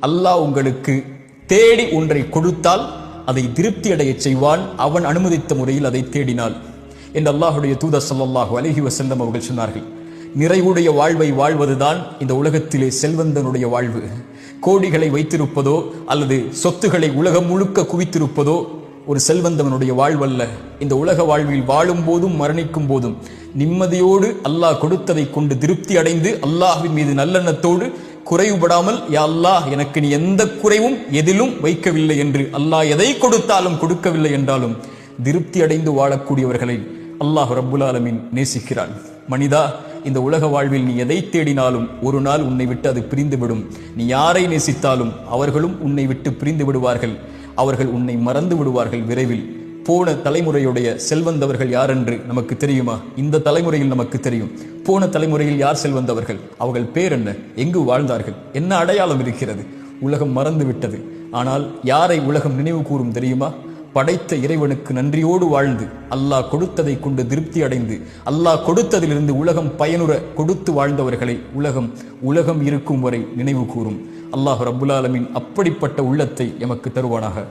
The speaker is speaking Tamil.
அல்லாஹ் உங்களுக்கு தேடி ஒன்றை கொடுத்தால் அதை திருப்தி அடைய செய்வான், அவன் அனுமதித்த முறையில் அதை தேடினால் என்று அல்லாஹுடைய தூதர் ஸல்லல்லாஹு அலைஹி வஸல்லம் அவர்கள் சொன்னார்கள். நிறைவுடைய வாழ்வை வாழ்வதுதான் இந்த உலகத்திலே செல்வந்தனுடைய வாழ்வு. கோடிகளை வைத்திருப்பதோ அல்லது சொத்துக்களை உலகம் முழுக்க குவித்திருப்பதோ ஒரு செல்வந்தவனுடைய வாழ்வல்ல. இந்த உலக வாழ்வில் வாழும் போதும் மரணிக்கும் போதும் நிம்மதியோடு அல்லாஹ் கொடுத்ததை கொண்டு திருப்தி அடைந்து அல்லாஹ்வின் மீது நல்லெண்ணத்தோடு குறைவுபடாமல், யா அல்லாஹ் எனக்கு நீ எந்த குறைவும் எதிலும் வைக்கவில்லை என்று, அல்லாஹ் எதை கொடுத்தாலும் கொடுக்கவில்லை என்றாலும் திருப்தி அடைந்து வாழக்கூடியவர்களை அல்லாஹ் ரப்புல் ஆலமீன் நேசிக்கிறான். மனிதா, இந்த உலக வாழ்வில் நீ எதை தேடினாலும் ஒரு நாள் உன்னை விட்டு அது பிரிந்துவிடும். நீ யாரை நேசித்தாலும் அவர்களும் உன்னை விட்டு பிரிந்து விடுவார்கள். அவர்கள் உன்னை மறந்து விடுவார்கள் விரைவில். போன தலைமுறையுடைய செல்வந்தவர்கள் யார் என்று நமக்கு தெரியுமா? இந்த தலைமுறையில் நமக்கு தெரியும். போன தலைமுறையில் யார் செல்வந்தவர்கள்? அவர்கள் பேர் என்ன? எங்கு வாழ்ந்தார்கள்? என்ன அடையாளம் இருக்கிறது? உலகம் மறந்து விட்டது. ஆனால் யாரை உலகம் நினைவு கூறும் தெரியுமா? படைத்த இறைவனுக்கு நன்றியோடு வாழ்ந்து அல்லாஹ் கொடுத்ததை கொண்டு திருப்தி அடைந்து அல்லாஹ் கொடுத்ததிலிருந்து உலகம் பயனுற கொடுத்து வாழ்ந்தவர்களை உலகம் இருக்கும் வரை நினைவு கூறும். அல்லாஹ் ரப்புல் ஆலமீன் அப்படிப்பட்ட உள்ளத்தை எமக்கு தருவானாக.